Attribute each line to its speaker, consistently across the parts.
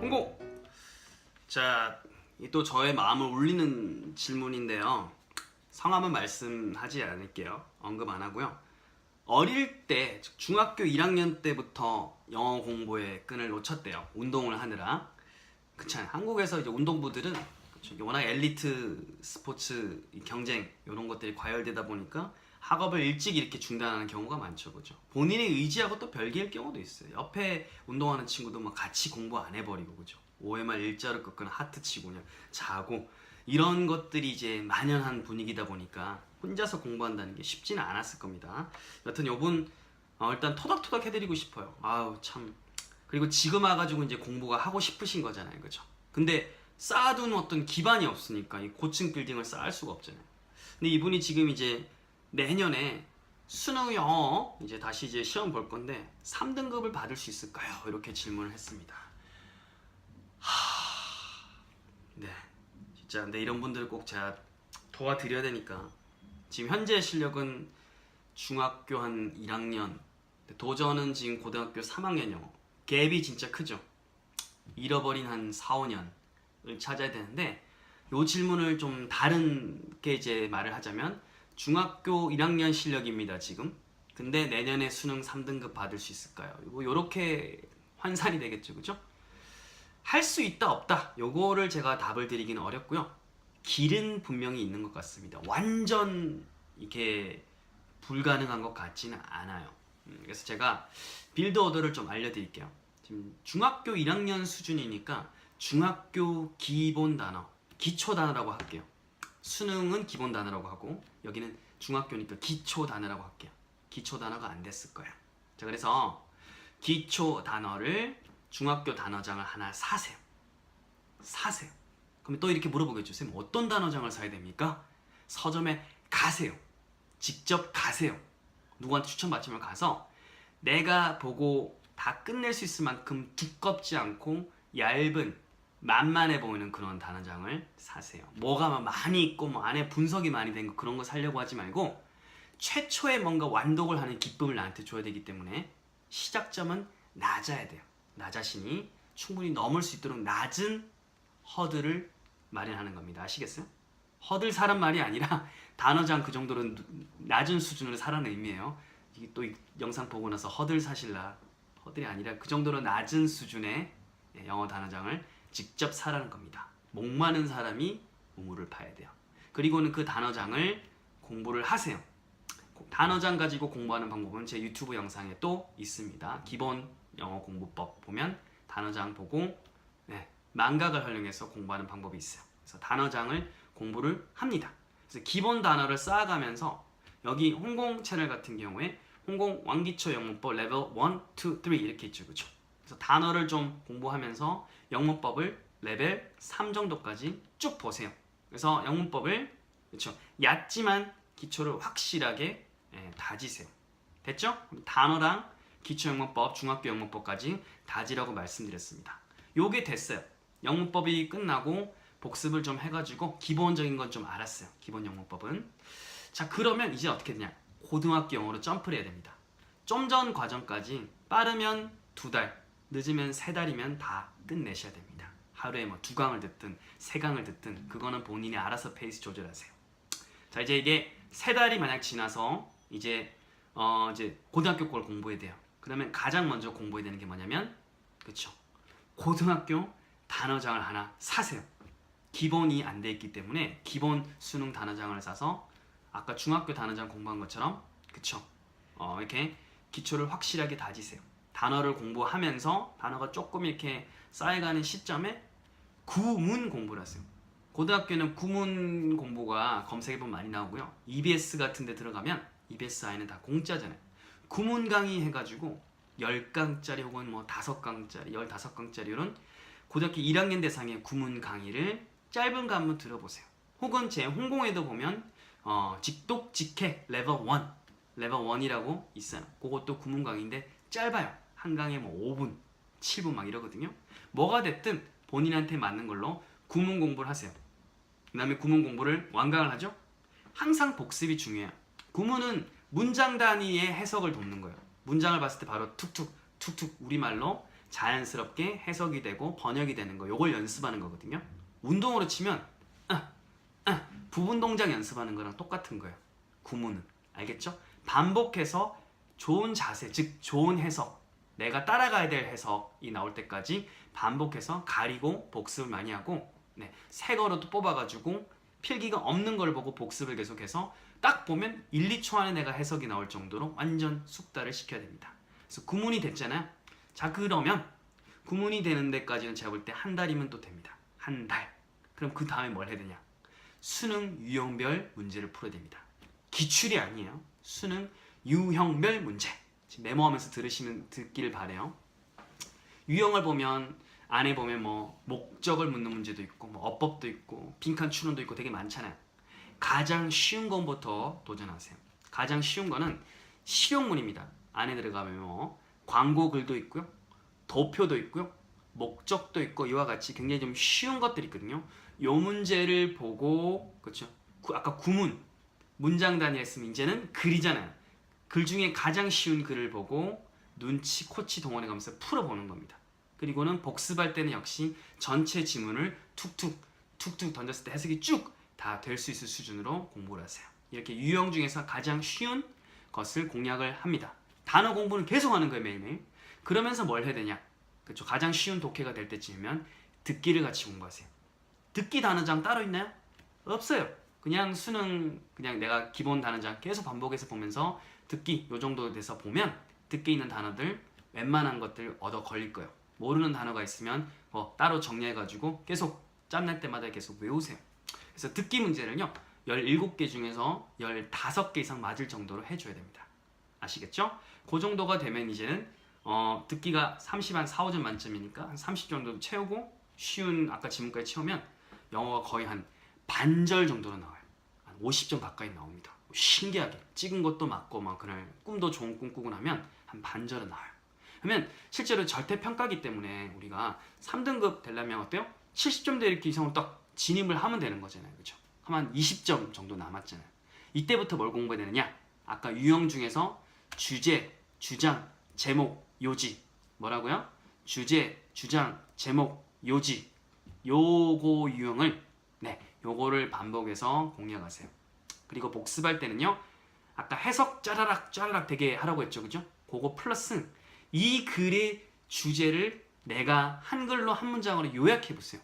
Speaker 1: 홍보! 자, 이 또 저의 마음을 울리는 질문인데요. 성함은 말씀하지 않을게요. 언급 안 하고요. 어릴 때, 즉 중학교 1학년 때부터 영어 공부에 끈을 놓쳤대요. 운동을 하느라. 그쵸. 한국에서 이제 운동부들은 그쵸. 워낙 엘리트 스포츠 경쟁 이런 것들이 과열되다 보니까 학업을 일찍 이렇게 중단하는 경우가 많죠, 그죠? 본인의 의지하고 또 별개일 경우도 있어요. 옆에 운동하는 친구도 막 같이 공부 안 해버리고, 그죠? OMR 일자로 꺾거나 하트 치고 그냥 자고 이런 것들이 이제 만연한 분위기다 보니까 혼자서 공부한다는 게 쉽지는 않았을 겁니다. 여튼 요분 일단 토닥토닥 해드리고 싶어요. 아우 참. 그리고 지금 와가지고 이제 공부가 하고 싶으신 거잖아요, 그죠? 근데 쌓아둔 어떤 기반이 없으니까 이 고층 빌딩을 쌓을 수가 없잖아요. 근데 이분이 지금 이제 내년에 수능 영어 이제 다시 이제 시험 볼 건데 3등급을 받을 수 있을까요? 이렇게 질문을 했습니다. 네, 진짜 근데 이런 분들을 꼭 제가 도와드려야 되니까 지금 현재 실력은 중학교 한 1학년, 도전은 지금 고등학교 3학년 영어. 갭이 진짜 크죠. 잃어버린 한 4, 5년을 찾아야 되는데 이 질문을 좀 다른게 이제 말을 하자면 중학교 1학년 실력입니다 지금. 근데 내년에 수능 3등급 받을 수 있을까요? 뭐 요렇게 환산이 되겠죠, 그죠? 할 수 있다 없다 요거를 제가 답을 드리기는 어렵고요. 길은 분명히 있는 것 같습니다. 완전 이렇게 불가능한 것 같지는 않아요. 그래서 제가 빌드 오더를 좀 알려드릴게요. 지금 중학교 1학년 수준이니까 중학교 기본 단어, 기초 단어라고 할게요. 수능은 기본 단어라고 하고 여기는 중학교니까 기초 단어라고 할게요. 기초 단어가 안 됐을 거야. 자, 그래서 기초 단어를 중학교 단어장을 하나 사세요. 사세요. 그럼 또 이렇게 물어보겠죠. 쌤, 어떤 단어장을 사야 됩니까? 서점에 가세요. 직접 가세요. 누구한테 추천받지만 가서 내가 보고 다 끝낼 수 있을 만큼 두껍지 않고 얇은 만만해 보이는 그런 단어장을 사세요. 뭐가 많이 있고 뭐 안에 분석이 많이 된 거 그런 거 사려고 하지 말고 최초의 뭔가 완독을 하는 기쁨을 나한테 줘야 되기 때문에 시작점은 낮아야 돼요. 나 자신이 충분히 넘을 수 있도록 낮은 허들을 마련하는 겁니다. 아시겠어요? 허들 사란 말이 아니라 단어장 그 정도로 낮은 수준으로 사라는 의미예요. 이게 또 이 영상 보고 나서 허들 사실라, 허들이 아니라 그 정도로 낮은 수준의 영어 단어장을 직접 사라는 겁니다. 목마른 사람이 우물을 파야 돼요. 그리고는 그 단어장을 공부를 하세요. 단어장 가지고 공부하는 방법은 제 유튜브 영상에 또 있습니다. 기본 영어 공부법 보면 단어장 보고 망각을 활용해서 공부하는 방법이 있어요. 그래서 단어장을 공부를 합니다. 그래서 기본 단어를 쌓아가면서 여기 홍공 채널 같은 경우에 홍공 왕기초 영문법 레벨 1, 2, 3 이렇게 있죠, 그렇죠? 그래서 단어를 좀 공부하면서 영문법을 레벨 3 정도까지 쭉 보세요. 그래서 영문법을 그렇죠, 얕지만 기초를 확실하게 다지세요. 됐죠? 단어랑 기초 영문법, 중학교 영문법까지 다지라고 말씀드렸습니다. 요게 됐어요. 영문법이 끝나고 복습을 좀 해가지고 기본적인 건 좀 알았어요. 기본 영문법은. 자, 그러면 이제 어떻게 되냐? 고등학교 영어로 점프를 해야 됩니다. 좀 전 과정까지 빠르면 2달, 늦으면 3달이면 다 끝내셔야 됩니다. 하루에 뭐 2강을 듣든 3강을 듣든 그거는 본인이 알아서 페이스 조절하세요. 자, 이제 이게 3달이 만약 지나서 이제 고등학교 걸 공부해야 돼요. 그러면 가장 먼저 공부해야 되는 게 뭐냐면 그쵸, 고등학교 단어장을 하나 사세요. 기본이 안 돼 있기 때문에 기본 수능 단어장을 사서 아까 중학교 단어장 공부한 것처럼 그쵸, 이렇게 기초를 확실하게 다지세요. 단어를 공부하면서 단어가 조금 이렇게 쌓여가는 시점에 구문 공부를 하세요. 고등학교는 구문 공부가 검색해보면 많이 나오고요. EBS 같은 데 들어가면 EBS 아이는 다 공짜잖아요. 구문 강의 해가지고 10강짜리 혹은 뭐 5강짜리, 15강짜리 이런 고등학교 1학년 대상의 구문 강의를 짧은 거 한번 들어보세요. 혹은 제 홍공에도 보면 직독 직해 레벨 1, 레벨 1이라고 있어요. 그것도 구문 강의인데 짧아요. 한 강에 뭐 5분, 7분 막 이러거든요. 뭐가 됐든 본인한테 맞는 걸로 구문 공부를 하세요. 그 다음에 구문 공부를 완강을 하죠. 항상 복습이 중요해요. 구문은 문장 단위의 해석을 돕는 거예요. 문장을 봤을 때 바로 툭툭 우리말로 자연스럽게 해석이 되고 번역이 되는 거, 요걸 연습하는 거거든요. 운동으로 치면 부분 동작 연습하는 거랑 똑같은 거예요. 구문은. 알겠죠? 반복해서 좋은 자세, 즉 좋은 해석, 내가 따라가야 될 해석이 나올 때까지 반복해서 가리고 복습을 많이 하고, 새 거로 또 뽑아가지고 필기가 없는 걸 보고 복습을 계속해서 딱 보면 1, 2초 안에 내가 해석이 나올 정도로 완전 숙달을 시켜야 됩니다. 그래서 구문이 됐잖아요. 자, 그러면 구문이 되는 데까지는 제가 볼 때 한 달이면 또 됩니다. 한 달. 그럼 그 다음에 뭘 해야 되냐? 수능 유형별 문제를 풀어야 됩니다. 기출이 아니에요. 수능 유형별 문제. 지금 메모하면서 듣기를 바래요. 유형을 보면 안에 보면 뭐 목적을 묻는 문제도 있고, 뭐 어법도 있고, 빈칸 추론도 있고 되게 많잖아요. 가장 쉬운 것부터 도전하세요. 가장 쉬운 거는 실용문입니다. 안에 들어가면 뭐 광고 글도 있고요, 도표도 있고요, 목적도 있고, 이와 같이 굉장히 좀 쉬운 것들이 있거든요. 요 문제를 보고, 그렇죠? 아까 구문, 문장 단위 했으면 이제는 글이잖아요. 글 중에 가장 쉬운 글을 보고 눈치, 코치 동원해 가면서 풀어보는 겁니다. 그리고는 복습할 때는 역시 전체 지문을 툭툭 던졌을 때 해석이 쭉 다 될 수 있을 수준으로 공부를 하세요. 이렇게 유형 중에서 가장 쉬운 것을 공략을 합니다. 단어 공부는 계속 하는 거예요, 매일매일. 그러면서 뭘 해야 되냐? 그렇죠. 가장 쉬운 독해가 될 때쯤이면 듣기를 같이 공부하세요. 듣기 단어장 따로 있나요? 없어요. 그냥 수능, 그냥 내가 기본 단어장 계속 반복해서 보면서 듣기 요 정도 돼서 보면 듣기 있는 단어들 웬만한 것들 얻어 걸릴 거예요. 모르는 단어가 있으면 따로 정리해가지고 계속 짬날 때마다 계속 외우세요. 그래서 듣기 문제를요 17개 중에서 15개 이상 맞을 정도로 해줘야 됩니다. 아시겠죠? 그 정도가 되면 이제는 듣기가 30 한 4, 5점 만점이니까 한 30 정도 채우고 쉬운 아까 지문까지 채우면 영어가 거의 한 반절 정도로 나와요. 한 50점 가까이 나옵니다. 신기하게 찍은 것도 맞고 막 그날 꿈도 좋은 꿈 꾸고 나면 한 반절은 나와요. 그러면 실제로 절대평가기 때문에 우리가 3등급 되려면 어때요? 70점대 이렇게 이상으로 딱 진입을 하면 되는 거잖아요. 그렇죠? 한 20점 정도 남았잖아요. 이때부터 뭘 공부해야 되느냐? 아까 유형 중에서 주제, 주장, 제목, 요지. 뭐라고요? 주제, 주장, 제목, 요지. 요거 유형을 요거를 반복해서 공략하세요. 그리고 복습할 때는요. 아까 해석 짜라락 되게 하라고 했죠. 그죠? 그거 플러스 이 글의 주제를 내가 한글로 한 문장으로 요약해 보세요.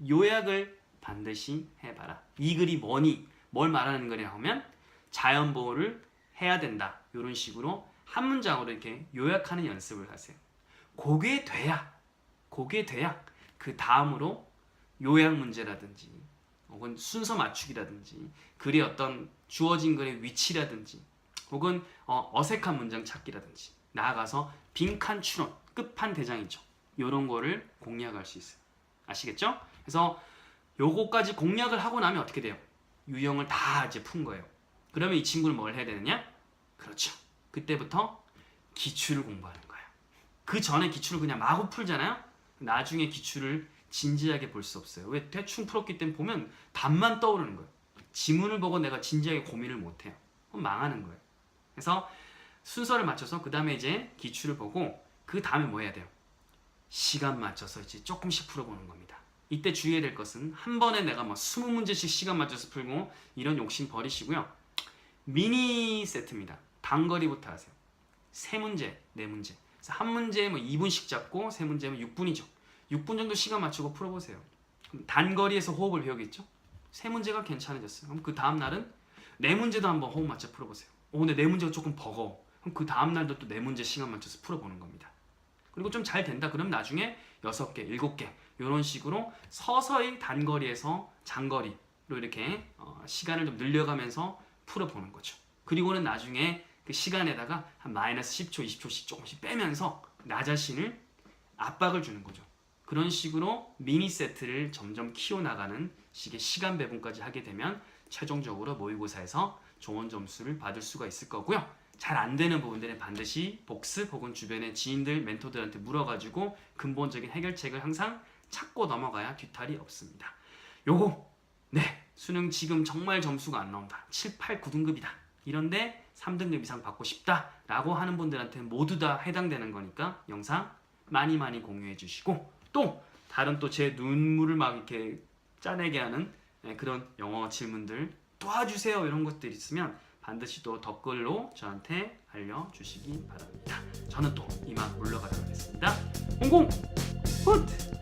Speaker 1: 요약을 반드시 해봐라. 이 글이 뭐니? 뭘 말하는 거냐 하면 자연보호를 해야 된다. 이런 식으로 한 문장으로 이렇게 요약하는 연습을 하세요. 그게 돼야 그 다음으로 요약 문제라든지 혹은 순서 맞추기라든지 글의 어떤 주어진 글의 위치라든지 혹은 어색한 문장 찾기라든지 나아가서 빈칸 추론, 끝판대장이죠. 이런 거를 공략할 수 있어요. 아시겠죠? 그래서 요거까지 공략을 하고 나면 어떻게 돼요? 유형을 다 이제 푼 거예요. 그러면 이 친구는 뭘 해야 되느냐? 그렇죠. 그때부터 기출을 공부하는 거예요. 그 전에 기출을 그냥 마구 풀잖아요? 나중에 기출을 진지하게 볼 수 없어요. 왜? 대충 풀었기 때문에 보면 답만 떠오르는 거예요. 지문을 보고 내가 진지하게 고민을 못해요. 그럼 망하는 거예요. 그래서 순서를 맞춰서 그 다음에 이제 기출을 보고 그 다음에 뭐 해야 돼요? 시간 맞춰서 이제 조금씩 풀어보는 겁니다. 이때 주의해야 될 것은 한 번에 내가 뭐 20문제씩 시간 맞춰서 풀고 이런 욕심 버리시고요. 미니 세트입니다. 단거리부터 하세요. 3문제, 4문제. 그래서 한 문제에 뭐 2분씩 잡고 3문제면 6분이죠. 6분 정도 시간 맞추고 풀어보세요. 단거리에서 호흡을 배우겠죠? 3문제가 괜찮아졌어요. 그럼 그 다음 날은 4문제도 한번 호흡 맞춰 풀어보세요. 근데 4문제가 조금 버거워. 그럼 그 다음 날도 또 4문제 시간 맞춰서 풀어보는 겁니다. 그리고 좀 잘 된다 그러면 나중에 6개, 7개 이런 식으로 서서히 단거리에서 장거리로 이렇게 시간을 좀 늘려가면서 풀어보는 거죠. 그리고는 나중에 그 시간에다가 한 마이너스 10초, 20초씩 조금씩 빼면서 나 자신을 압박을 주는 거죠. 그런 식으로 미니 세트를 점점 키워나가는 식의 시간 배분까지 하게 되면 최종적으로 모의고사에서 좋은 점수를 받을 수가 있을 거고요. 잘 안 되는 부분들은 반드시 복습 혹은 주변의 지인들, 멘토들한테 물어가지고 근본적인 해결책을 항상 찾고 넘어가야 뒤탈이 없습니다. 요거 수능 지금 정말 점수가 안 나온다. 7, 8, 9등급이다. 이런데 3등급 이상 받고 싶다 라고 하는 분들한테 모두 다 해당되는 거니까 영상 많이 공유해 주시고, 또 다른 또 제 눈물을 막 이렇게 짜내게 하는 그런 영어 질문들 도와주세요 이런 것들 있으면 반드시 또 댓글로 저한테 알려주시기 바랍니다. 저는 또 이만 물러가도록 하겠습니다. 홍콩 훗!